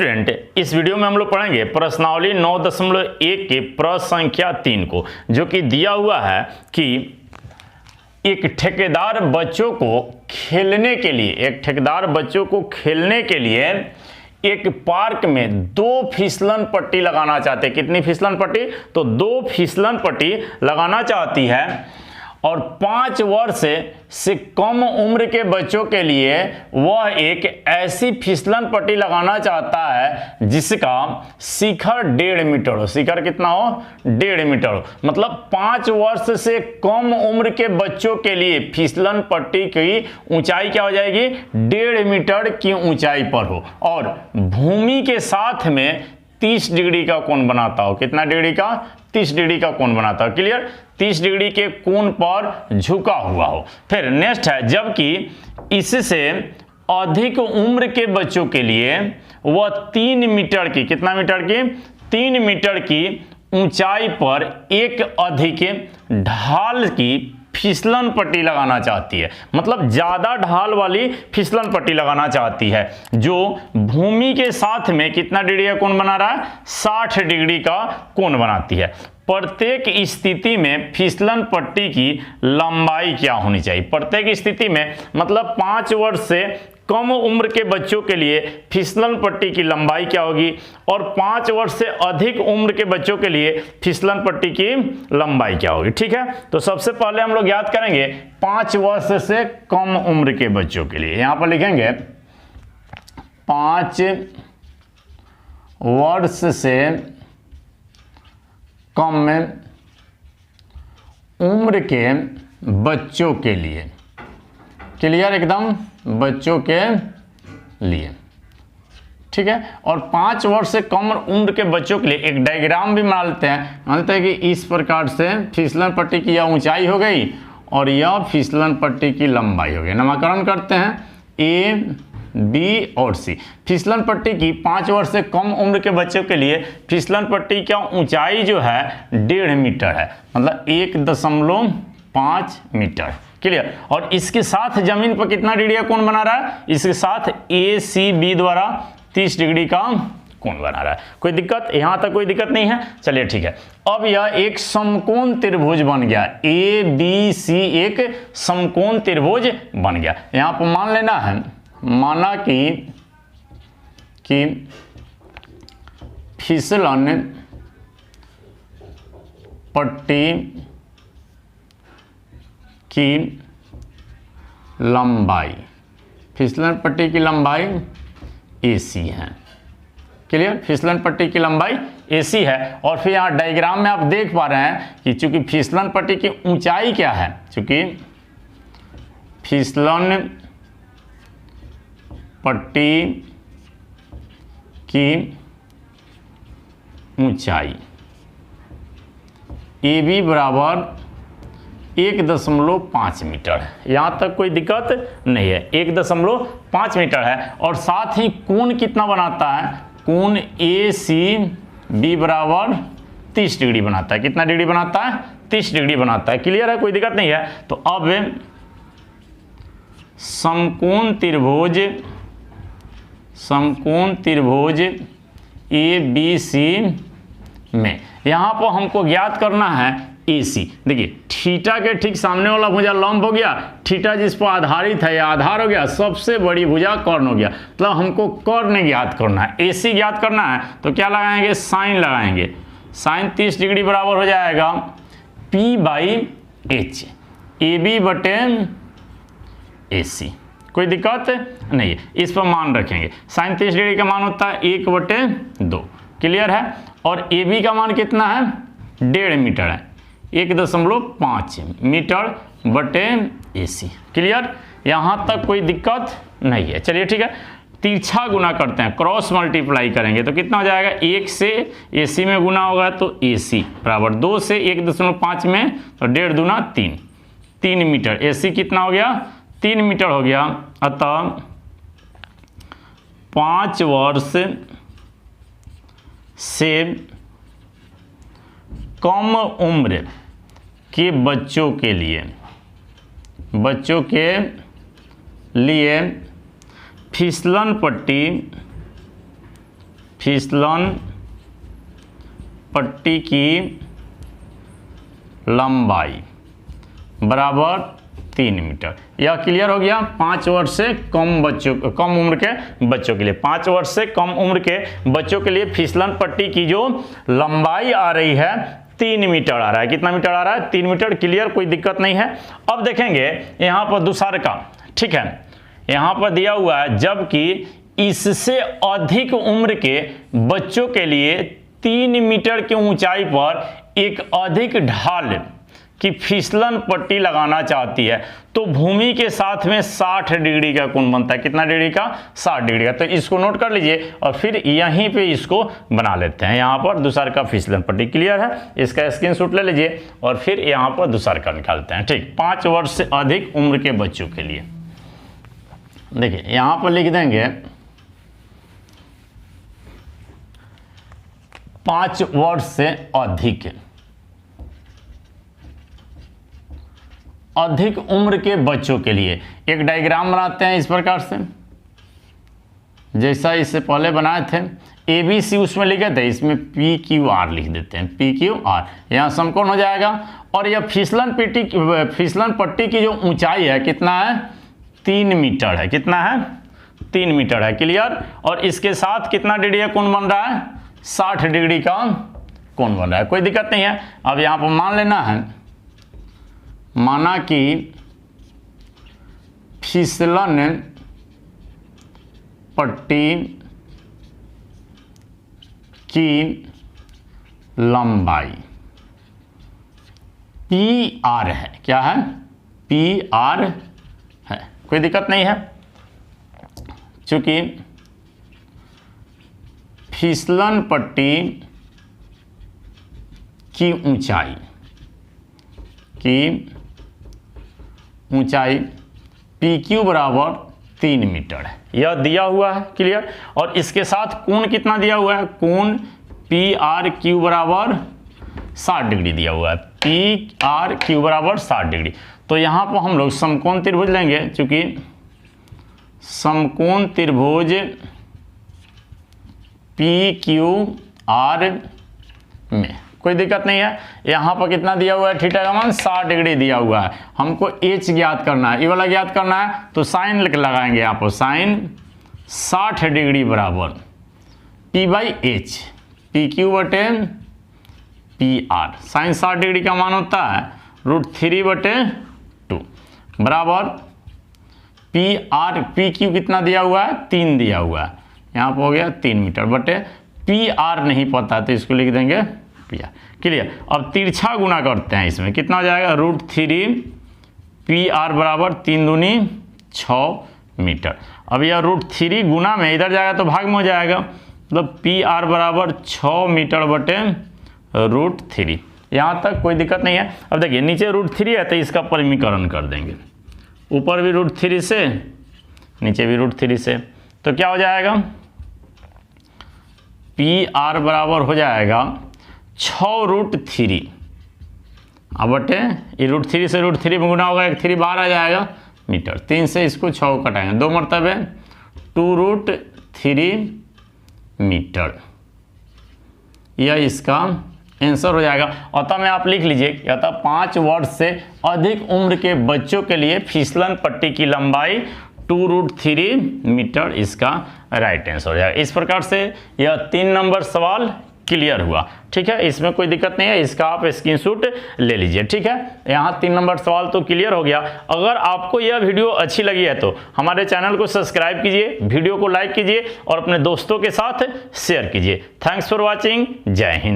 Student, इस video में हम लोग पढ़ेंगे प्रश्नावली 9.1 के प्रश्न संख्या 3 को, जो कि दिया हुआ है कि एक ठेकेदार बच्चों को खेलने के लिए एक पार्क में 2 फिसलन पट्टी लगाना चाहते हैं। कितनी फिसलन पट्टी? तो 2 फिसलन पट्टी लगाना चाहती है और 5 वर्ष से कम उम्र के बच्चों के लिए वह एक ऐसी फिसलन पट्टी लगाना चाहता है जिसका शिखर 1.5 मीटर हो। शिखर कितना हो? 1.5 मीटर हो। मतलब 5 वर्ष से कम उम्र के बच्चों के लिए फिसलन पट्टी की ऊंचाई क्या हो जाएगी? 1.5 मीटर की ऊंचाई पर हो और भूमि के साथ में 30 डिग्री का कोण बनाता हो। कितना डिग्री का? 30 डिग्री का कोण बनाता हो। क्लियर? 30 डिग्री के कोण पर झुका हुआ हो। फिर नेक्स्ट है, जबकि इससे अधिक उम्र के बच्चों के लिए वह 3 मीटर की, कितना मीटर की? 3 मीटर की ऊंचाई पर एक अधिक ढाल की फिसलन पट्टी लगाना चाहती है। मतलब ज्यादा ढाल वाली फिसलन पट्टी लगाना चाहती है जो भूमि के साथ में कितना डिग्री का कोण बना रहा है? 60 डिग्री का कोण बनाती है। प्रत्येक स्थिति में फिसलन पट्टी की लंबाई क्या होनी चाहिए? प्रत्येक स्थिति में मतलब 5 वर्ष से कम उम्र के बच्चों के लिए फिसलन पट्टी की लंबाई क्या होगी और 5 वर्ष से अधिक उम्र के बच्चों के लिए फिसलन पट्टी की लंबाई क्या होगी। ठीक है, तो सबसे पहले हम लोग याद करेंगे 5 वर्ष से कम उम्र के बच्चों के लिए। यहां पर लिखेंगे 5 वर्ष से कम उम्र के बच्चों के लिए। क्लियर? एकदम बच्चों के लिए। ठीक है, और 5 वर्ष से कम उम्र के बच्चों के लिए एक डायग्राम भी बना लेते हैं। मानते हैं कि इस प्रकार से फिसलन पट्टी की यह ऊंचाई हो गई और यह फिसलन पट्टी की लंबाई हो गई। नामकरण करते हैं ए, बी और सी। फिसलन पट्टी की 5 वर्ष से कम उम्र के बच्चों के लिए फिसलन पट्टी की ऊंचाई जो है 1.5 मीटर है, मतलब 1.5 मीटर। क्लियर? और इसके साथ जमीन पर कितना डिग्री का कोण बना रहा है? इसके साथ ए सी बी द्वारा 30 डिग्री का कोण बना रहा है। कोई दिक्कत? यहां तक कोई दिक्कत नहीं है। चलिए ठीक है, अब यह एक समकोण त्रिभुज बन गया। ए बी सी एक समकोण त्रिभुज बन गया। यहां पर मान लेना है, माना कि फिसलन पट्टी की लंबाई, फिसलन पट्टी की लंबाई AC है। क्लियर? फिसलन पट्टी की लंबाई AC है और फिर यहाँ डायग्राम में आप देख पा रहे हैं कि चूंकि फिसलन पट्टी की ऊंचाई क्या है, चूंकि फिसलन पट्टी की ऊंचाई AB बराबर 1.5 मीटर है। यहाँ तक कोई दिक्कत नहीं है। 1.5 मीटर है और साथ ही कोण कितना बनाता है? कोण ACB बराबर 30 डिग्री बनाता है। कितना डिग्री बनाता है? 30 डिग्री बनाता है। क्लियर है? कोई दिक्कत नहीं है। तो अब समकोण त्रिभुज ABC में यहाँ पर हमको ज्ञात करना है AC। देखिए थीटा के ठीक सामने वाला भुजा लंब हो गया, थीटा जिस पर आधारित है या आधार हो गया, सबसे बड़ी भुजा कर्ण हो गया। मतलब हमको कर्ण ज्ञात करना है, AC ज्ञात करना है। तो क्या लगाएंगे? साइन लगाएंगे। साइन 30 डिग्री बराबर हो जाएगा P/H, AB बटे AC। कोई दिक्कत नहीं है। इस पर मान रखेंगे। साइन 30 डिग्री का मान होता है 1/2। क्लियर है? और AB का मान कितना है? 1.5 मीटर है। 1.5 मीटर बटे AC। क्लियर? यहां तक कोई दिक्कत नहीं है। चलिए ठीक है, तिरछा गुना करते हैं, क्रॉस मल्टीप्लाई करेंगे तो कितना हो जाएगा? 1 से AC में गुना होगा तो AC बराबर 2 से 1.5 में तो 1.5 दूना 3 मीटर। AC कितना हो गया? 3 मीटर हो गया। अतः 5 वर्ष से कम उम्र के बच्चों के लिए फिसलन पट्टी फिसलन पट्टी की लंबाई बराबर 3 मीटर। यह क्लियर हो गया 5 वर्ष से कम उम्र के बच्चों के लिए। 5 वर्ष से कम उम्र के बच्चों के लिए फिसलन पट्टी की जो लंबाई आ रही है 3 मीटर आ रहा है। कितना मीटर आ रहा है? 3 मीटर। क्लियर, कोई दिक्कत नहीं है। अब देखेंगे यहाँ पर दूसरे का, ठीक है, यहाँ पर दिया हुआ है जबकि इससे अधिक उम्र के बच्चों के लिए 3 मीटर की ऊंचाई पर एक अधिक ढाल की फिसलन पट्टी लगाना चाहती है तो भूमि के साथ में 60 डिग्री का कोण बनता है। कितना डिग्री का? 60 डिग्री का। तो इसको नोट कर लीजिए और फिर यहीं पे इसको बना लेते हैं। यहाँ पर दूसरा का फिसलन पट्टी। क्लियर है? इसका स्क्रीनशॉट ले लीजिए और फिर यहाँ पर दूसरा का निकालते हैं। ठीक, 5 वर्ष से अधिक उम्र के बच्चों के लिए देखिए यहाँ पर लिख देंगे 5 वर्ष से अधिक उम्र के बच्चों के लिए एक डायग्राम बनाते हैं इस प्रकार से, जैसा इससे पहले बनाए थे। ABC उसमें लिखे थे, इसमें PQR लिख देते हैं। PQR यहाँ समकोण हो जाएगा और यह फिसलन पट्टी की जो ऊंचाई है कितना है? 3 मीटर है। कितना है? 3 मीटर है। क्लियर? और इसके साथ कितना डिग्री का कोण बन रहा है? 60 डिग्री का कोण बन रहा है। कोई दिक्कत नहीं है। अब यहाँ पर मान लेना है, माना कि फिसलन पट्टी की लंबाई PR है। क्या है? PR है। कोई दिक्कत नहीं है। चूंकि फिसलन पट्टी की ऊंचाई PQ बराबर 3 मीटर है। यह दिया हुआ है। क्लियर? और इसके साथ कोण कितना दिया हुआ है? कोण PRQ बराबर 60 डिग्री दिया हुआ है। PRQ बराबर 60 डिग्री। तो यहाँ पर हम लोग समकोण त्रिभुज लेंगे, चूंकि समकोण त्रिभुज PQR में कोई दिक्कत नहीं है। यहाँ पर कितना दिया हुआ है? थीटा का मान 60 डिग्री दिया हुआ है। हमको H ज्ञात करना है, ये वाला ज्ञात करना है, तो साइन लगाएंगे यहाँ पर। साइन 60 डिग्री बराबर P/H, PQ बटे PR। साइन 60 डिग्री का मान होता है √3/2 बराबर PQ कितना दिया हुआ है? 3 दिया हुआ है। यहाँ पर हो गया 3 मीटर बटे PR नहीं पता तो इसको लिख देंगे PR। क्लियर? अब तिरछा गुना करते हैं इसमें, कितना हो जाएगा? √3 PR बराबर 3 दूनी 6 मीटर। अब यह √3 गुना में इधर जाएगा तो भाग में हो जाएगा, मतलब PR बराबर 6 मीटर बटे √3। यहाँ तक कोई दिक्कत नहीं है। अब देखिए नीचे √3 है तो इसका परिमीकरण कर देंगे, ऊपर भी √3 से नीचे भी √3 से, तो क्या हो जाएगा? PR बराबर हो जाएगा 6√3 अब बटे ये √3 से √3 में गुना होगा, एक 3 बाहर आ जाएगा मीटर। 3 से इसको 6 कटाएंगे, 2 मरतबे 2√3 मीटर। यह इसका आंसर हो जाएगा। अतः में आप लिख लीजिए, अतः 5 वर्ष से अधिक उम्र के बच्चों के लिए फिसलन पट्टी की लंबाई 2√3 मीटर इसका राइट आंसर हो जाएगा। इस प्रकार से यह 3 नंबर सवाल क्लियर हुआ। ठीक है, इसमें कोई दिक्कत नहीं है, इसका आप स्क्रीनशॉट ले लीजिए। ठीक है, यहाँ 3 नंबर सवाल तो क्लियर हो गया। अगर आपको यह वीडियो अच्छी लगी है तो हमारे चैनल को सब्सक्राइब कीजिए, वीडियो को लाइक कीजिए और अपने दोस्तों के साथ शेयर कीजिए। Thanks for watching. जय हिंद।